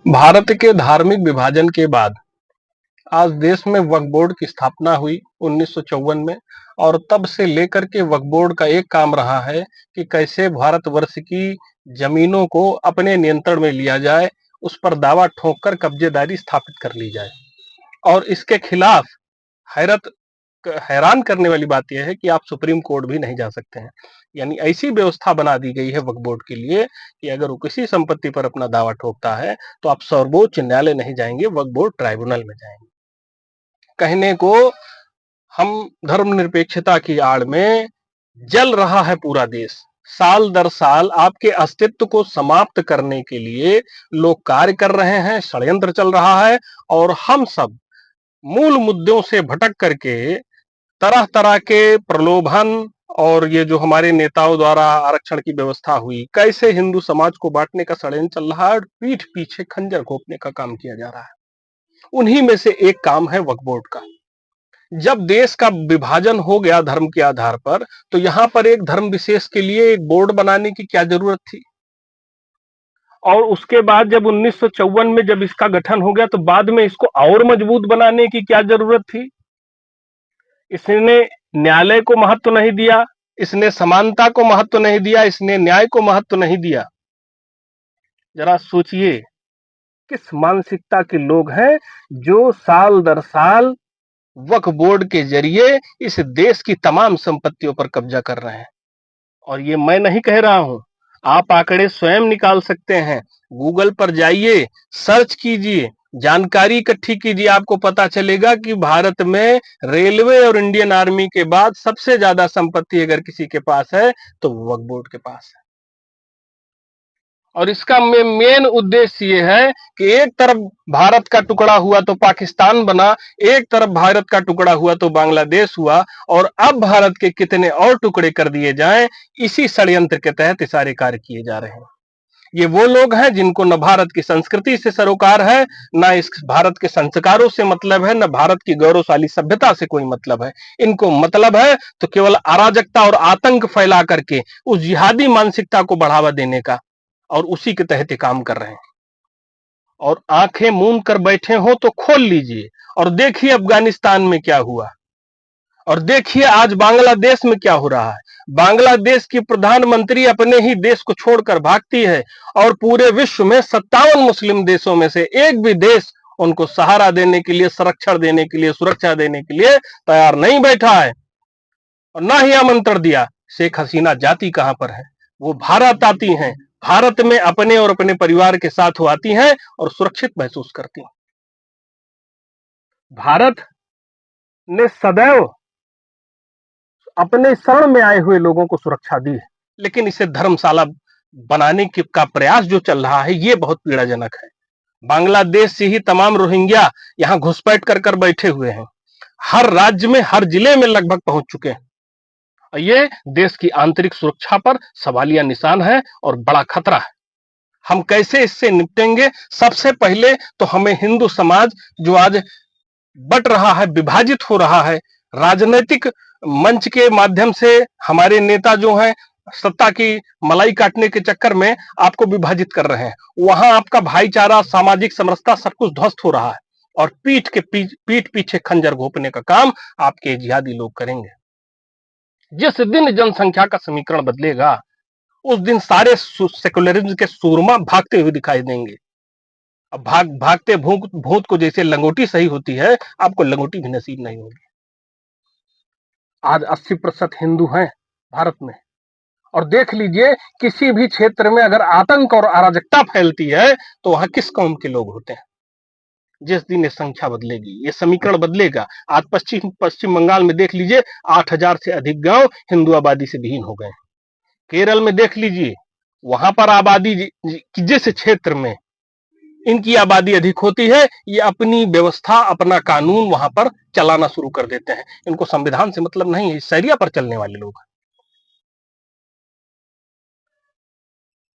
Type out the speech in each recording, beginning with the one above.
भारत के धार्मिक विभाजन के बाद आज देश में वक्फ बोर्ड की स्थापना हुई 1954 में। और तब से लेकर के वक्फ बोर्ड का एक काम रहा है कि कैसे भारतवर्ष की जमीनों को अपने नियंत्रण में लिया जाए, उस पर दावा ठोक कर कब्जेदारी स्थापित कर ली जाए। और इसके खिलाफ हैरत हैरान करने वाली बात यह है कि आप सुप्रीम कोर्ट भी नहीं जा सकते हैं। यानी ऐसी व्यवस्था बना दी गई है वक्फ बोर्ड के लिए कि अगर वो किसी संपत्ति पर अपना दावा ठोकता है तो आप सर्वोच्च न्यायालय नहीं जाएंगे, वक्फ बोर्ड ट्राइब्यूनल में जाएंगे। कहने को हम धर्मनिरपेक्षता की आड़ में जल रहा है पूरा देश। साल दर साल आपके अस्तित्व को समाप्त करने के लिए लोग कार्य कर रहे हैं, षड्यंत्र चल रहा है। और हम सब मूल मुद्दों से भटक करके तरह तरह के प्रलोभन और ये जो हमारे नेताओं द्वारा आरक्षण की व्यवस्था हुई, कैसे हिंदू समाज को बांटने का षड्यंत्र चल रहा है और पीठ पीछे खंजर घोंपने का काम किया जा रहा है। उन्हीं में से एक काम है वक्फ बोर्ड का। जब देश का विभाजन हो गया धर्म के आधार पर, तो यहां पर एक धर्म विशेष के लिए एक बोर्ड बनाने की क्या जरूरत थी? और उसके बाद जब 1954 में जब इसका गठन हो गया तो बाद में इसको और मजबूत बनाने की क्या जरूरत थी? इसने न्यायालय को महत्व नहीं दिया, इसने समानता को महत्व नहीं दिया, इसने न्याय को महत्व नहीं दिया। जरा सोचिए किस मानसिकता के लोग हैं जो साल दर साल वक्फ बोर्ड के जरिए इस देश की तमाम संपत्तियों पर कब्जा कर रहे हैं। और ये मैं नहीं कह रहा हूं, आप आंकड़े स्वयं निकाल सकते हैं। गूगल पर जाइए, सर्च कीजिए, जानकारी इकट्ठी कीजिए, आपको पता चलेगा कि भारत में रेलवे और इंडियन आर्मी के बाद सबसे ज्यादा संपत्ति अगर किसी के पास है तो वक्फ बोर्ड के पास है। और इसका मेन उद्देश्य ये है कि एक तरफ भारत का टुकड़ा हुआ तो पाकिस्तान बना, एक तरफ भारत का टुकड़ा हुआ तो बांग्लादेश हुआ, और अब भारत के कितने और टुकड़े कर दिए जाएं, इसी षड्यंत्र के तहत सारे कार्य किए जा रहे हैं। ये वो लोग हैं जिनको न भारत की संस्कृति से सरोकार है, न इस भारत के संस्कारों से मतलब है, न भारत की गौरवशाली सभ्यता से कोई मतलब है। इनको मतलब है तो केवल अराजकता और आतंक फैला करके उस जिहादी मानसिकता को बढ़ावा देने का, और उसी के तहत ये काम कर रहे हैं। और आंखें मूंद कर बैठे हो तो खोल लीजिए और देखिए अफगानिस्तान में क्या हुआ, और देखिए आज बांग्लादेश में क्या हो रहा है। बांग्लादेश की प्रधानमंत्री अपने ही देश को छोड़कर भागती है, और पूरे विश्व में 57 मुस्लिम देशों में से एक भी देश उनको सहारा देने के लिए, संरक्षण देने के लिए, सुरक्षा देने के लिए तैयार नहीं बैठा है, और ना ही आमंत्रण दिया। शेख हसीना जाती कहां पर है? वो भारत आती हैं, भारत में अपने और अपने परिवार के साथ वो आती हैं और सुरक्षित महसूस करती हैं। भारत ने सदैव अपने शरण में आए हुए लोगों को सुरक्षा दी है, लेकिन इसे धर्मशाला बनाने का प्रयास जो चल रहा है ये बहुत पीड़ाजनक है। बांग्लादेश से ही तमाम रोहिंग्या यहाँ घुसपैठ कर कर बैठे हुए हैं, हर राज्य में, हर जिले में लगभग पहुंच चुके हैं। ये देश की आंतरिक सुरक्षा पर सवालिया निशान है और बड़ा खतरा है। हम कैसे इससे निपटेंगे? सबसे पहले तो हमें हिंदू समाज जो आज बट रहा है, विभाजित हो रहा है, राजनीतिक मंच के माध्यम से हमारे नेता जो हैं सत्ता की मलाई काटने के चक्कर में आपको विभाजित कर रहे हैं, वहां आपका भाईचारा, सामाजिक समरसता सब कुछ ध्वस्त हो रहा है। और पीठ पीछे खंजर घोंपने का काम आपके जिहादी लोग करेंगे। जिस दिन जनसंख्या का समीकरण बदलेगा उस दिन सारे सेकुलरिज्म के सूरमा भागते हुए दिखाई देंगे। अब भागते भूत भूत को जैसे लंगोटी सही होती है, आपको लंगोटी भी नसीब नहीं होगी। आज 80% हिंदू हैं भारत में, और देख लीजिए किसी भी क्षेत्र में अगर आतंक और अराजकता फैलती है तो वहां किस कौम के लोग होते हैं? जिस दिन ये संख्या बदलेगी, ये समीकरण बदलेगा। आज पश्चिम पश्चिम बंगाल में देख लीजिए 8,000 से अधिक गांव हिंदू आबादी से विहीन हो गए। केरल में देख लीजिए, वहां पर आबादी जिस क्षेत्र में इनकी आबादी अधिक होती है, ये अपनी व्यवस्था, अपना कानून वहां पर चलाना शुरू कर देते हैं। इनको संविधान से मतलब नहीं है, शरिया पर चलने वाले लोग।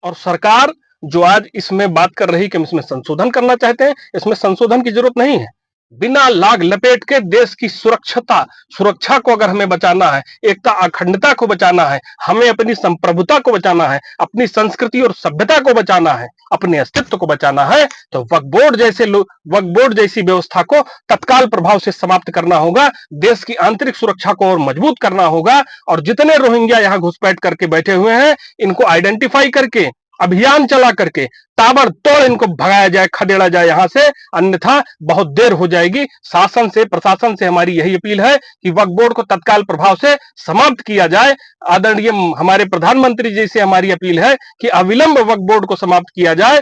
और सरकार जो आज इसमें बात कर रही कि हम इसमें संशोधन करना चाहते हैं, इसमें संशोधन की जरूरत नहीं है। बिना लाग लपेट के देश की सुरक्षा को अगर हमें बचाना है, एकता अखंडता को बचाना है, हमें अपनी संप्रभुता को बचाना है, अपनी संस्कृति और सभ्यता को बचाना है, अपने अस्तित्व को बचाना है, तो वक्फ बोर्ड जैसी व्यवस्था को तत्काल प्रभाव से समाप्त करना होगा। देश की आंतरिक सुरक्षा को और मजबूत करना होगा और जितने रोहिंग्या यहां घुसपैठ करके बैठे हुए हैं, इनको आइडेंटिफाई करके अभियान चला करके ताबड़तोड़ इनको भगाया जाए, खदेड़ा जाए यहां से, अन्यथा बहुत देर हो जाएगी। शासन से, प्रशासन से हमारी यही अपील है कि वक्फ बोर्ड को तत्काल प्रभाव से समाप्त किया जाए। आदरणीय हमारे प्रधानमंत्री जी से हमारी अपील है कि अविलंब वक्फ बोर्ड को समाप्त किया जाए।